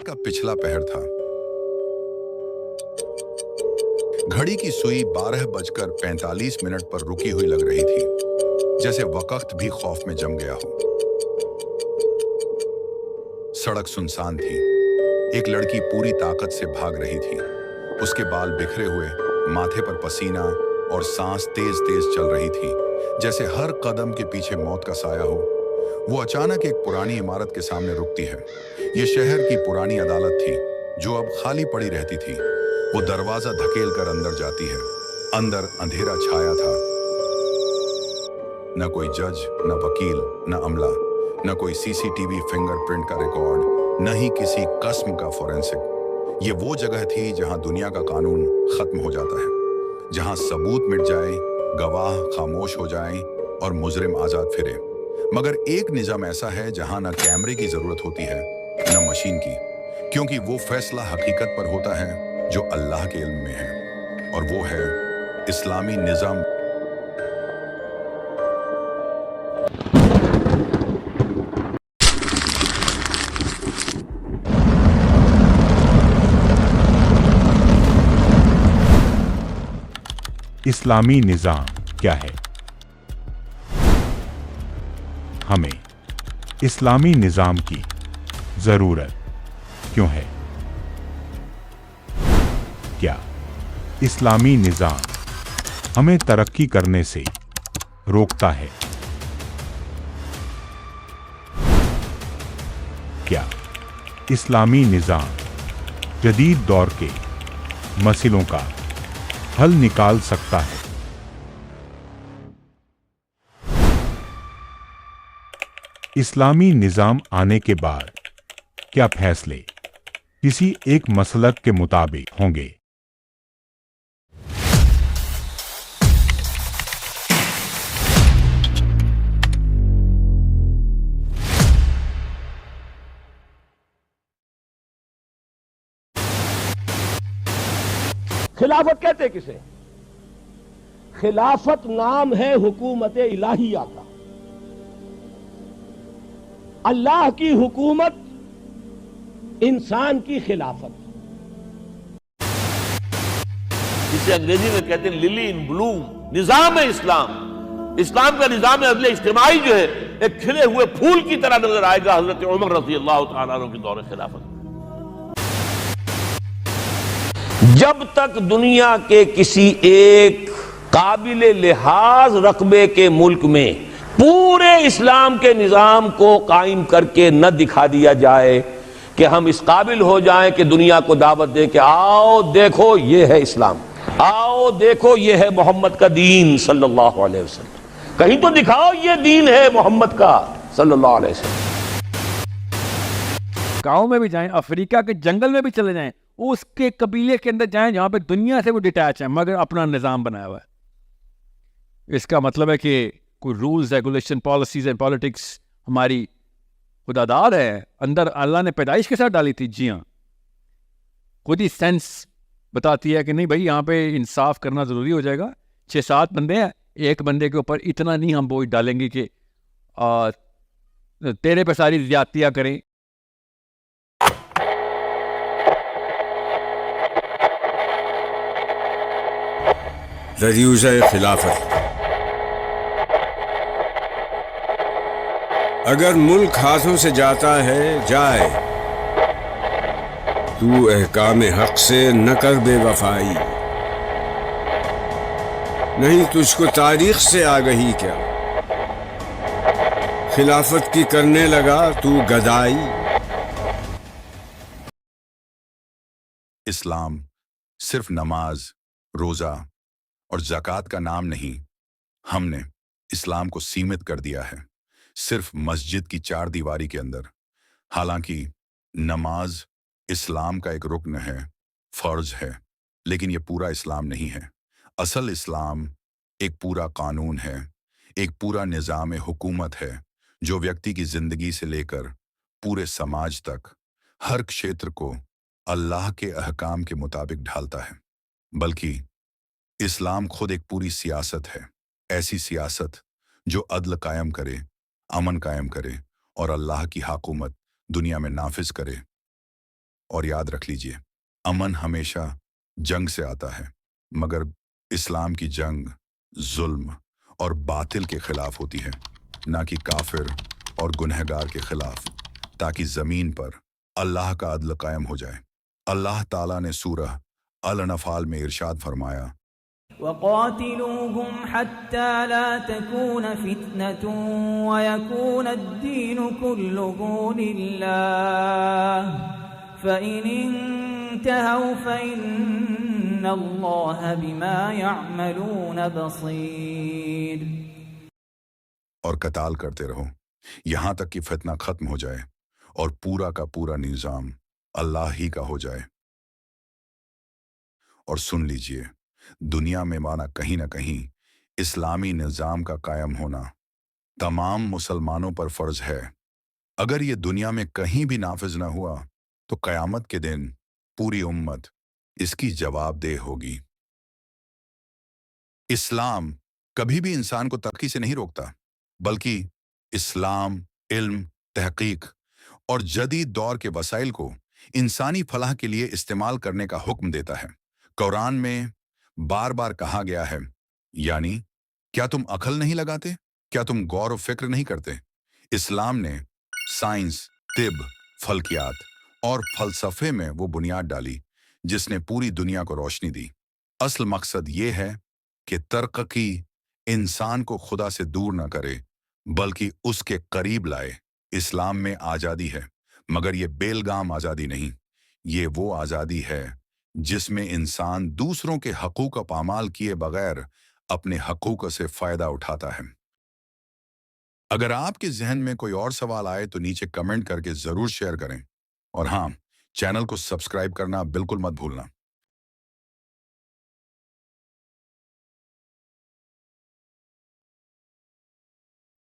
का पिछला पहर था। घड़ी की सुई 12:45 पर रुकी हुई लग रही थी, जैसे वक्त भी खौफ में जम गया हो। सड़क सुनसान थी। एक लड़की पूरी ताकत से भाग रही थी। उसके बाल बिखरे हुए, माथे पर पसीना और सांस तेज तेज चल रही थी, जैसे हर कदम के पीछे मौत का साया हो। वो अचानक एक पुरानी इमारत के सामने रुकती है। ये शहर की पुरानी अदालत थी, जो अब खाली पड़ी रहती थी। वो दरवाजा धकेल कर अंदर जाती है। अंदर अंधेरा छाया था। न कोई जज, न वकील, न अमला, न कोई सीसीटीवी फिंगरप्रिंट का रिकॉर्ड, न ही किसी कस्म का फोरेंसिक। ये वो जगह थी जहां दुनिया का कानून खत्म हो जाता है, जहां सबूत मिट जाए, गवाह खामोश हो जाएं और मुजरिम आजाद फिरे। मगर एक निजाम ऐसा है जहां न कैमरे की जरूरत होती है, न मशीन की, क्योंकि वो फैसला हकीकत पर होता है जो अल्लाह के इल्म में है, और वो है इस्लामी निजाम। इस्लामी निज़ाम क्या है? हमें इस्लामी निज़ाम की ज़रूरत क्यों है? क्या इस्लामी निज़ाम हमें तरक्की करने से रोकता है? क्या इस्लामी निज़ाम जदीद दौर के मसलों का हल निकाल सकता है? इस्लामी निज़ाम आने के बाद क्या फैसले किसी एक मसलक के मुताबिक होंगे? खिलाफत कहते किसे? खिलाफत नाम है हुकूमत इलाहिया का। अल्लाह की हुकूमत, इंसान की खिलाफत। जिसे अंग्रेजी में कहते हैं लिली इन ब्लूम, निजाम है इस्लाम। इस्लाम का निजाम अदल इज्तिमाई जो है, एक खिले हुए फूल की तरह नजर आएगा हजरत उमर रज़ी अल्लाह तआला अन्हु के दौर खिलाफत। जब तक दुनिया के किसी एक काबिले लिहाज रकबे के मुल्क में पूरे इस्लाम के निजाम को कायम करके न दिखा दिया जाए कि हम इस काबिल हो जाएं कि दुनिया को दावत दें कि आओ देखो ये है इस्लाम, आओ देखो ये है मोहम्मद का दीन सल्लल्लाहु अलैहि वसल्लम, कहीं तो दिखाओ ये दीन है मोहम्मद का सल्लल्लाहु अलैहि वसल्लम। गांव में भी जाएं, अफ्रीका के जंगल में भी चले जाएं, उसके कबीले के अंदर जाएं जहां पे दुनिया से वो डिटैच है मगर अपना निज़ाम बनाया हुआ है। इसका मतलब है कि कोई rules regulation policies and politics हमारी खुदादार है, अंदर अल्लाह ने पैदाइश के साथ डाली थी। जी हाँ, खुद ही सेंस बताती है कि नहीं भाई यहाँ पे इंसाफ करना ज़रूरी हो जाएगा। 6-7 बंदे हैं, एक बंदे के ऊपर इतना नहीं हम बोझ डालेंगे कि तेरे पे सारी ज़्यादतियाँ करें। दरियूज़ खिलाफत। अगर मुल्क हाथों से जाता है जाए, तू अहकाम हक से न कर बेवफाई, नहीं तुझको तारीख से आगही क्या, खिलाफत की करने लगा तू गदाई। इस्लाम सिर्फ नमाज, रोजा और ज़कात का नाम नहीं। हमने इस्लाम को सीमित कर दिया है सिर्फ मस्जिद की 4 दीवारी के अंदर। हालांकि नमाज इस्लाम का एक रुकन है, फर्ज है, लेकिन यह पूरा इस्लाम नहीं है। असल इस्लाम एक पूरा कानून है, एक पूरा निज़ाम हुकूमत है, जो व्यक्ति की जिंदगी से लेकर पूरे समाज तक हर क्षेत्र को अल्लाह के अहकाम के मुताबिक ढालता है। बल्कि इस्लाम खुद एक पूरी सियासत है, ऐसी सियासत जो अदल कायम करे, अमन कायम करे और अल्लाह की हुकूमत दुनिया में नाफिज करे। اور یاد رکھ لیجئے، امن ہمیشہ جنگ سے آتا ہے، مگر اسلام کی جنگ ظلم اور باطل کے خلاف ہوتی ہے، نہ کہ کافر اور گنہگار کے خلاف، تاکہ زمین پر اللہ کا عدل قائم ہو جائے۔ اللہ تعالیٰ نے سورہ الانفال میں ارشاد فرمایا، وقاتلوهم حتى لا تكون فتنة ويكون الدين كله لله فإن انتهوا فإن الله بما يعملون بصير۔ اور قتال کرتے رہو یہاں تک کہ فتنہ ختم ہو جائے اور پورا کا پورا نظام اللہ ہی کا ہو جائے۔ اور سن لیجئے، دنیا میں مانا کہیں نہ کہیں اسلامی نظام کا قائم ہونا تمام مسلمانوں پر فرض ہے۔ اگر یہ دنیا میں کہیں بھی نافذ نہ ہوا تو قیامت کے دن پوری امت اس کی جواب دہ ہوگی۔ اسلام کبھی بھی انسان کو ترقی سے نہیں روکتا، بلکہ اسلام علم، تحقیق اور جدید دور کے وسائل کو انسانی فلاح کے لیے استعمال کرنے کا حکم دیتا ہے۔ قرآن میں بار بار کہا گیا ہے، یعنی کیا تم عقل نہیں لگاتے؟ کیا تم غور و فکر نہیں کرتے؟ اسلام نے سائنس، طب، فلکیات اور فلسفے میں وہ بنیاد ڈالی جس نے پوری دنیا کو روشنی دی۔ اصل مقصد یہ ہے کہ ترقی انسان کو خدا سے دور نہ کرے بلکہ اس کے قریب لائے۔ اسلام میں آزادی ہے، مگر یہ بیلگام آزادی نہیں، یہ وہ آزادی ہے جس میں انسان دوسروں کے حقوق کا پامال کیے بغیر اپنے حقوق سے فائدہ اٹھاتا ہے۔ اگر آپ کے ذہن میں کوئی اور سوال آئے تو نیچے کمنٹ کر کے ضرور شیئر کریں، اور ہاں، چینل کو سبسکرائب کرنا بالکل مت بھولنا۔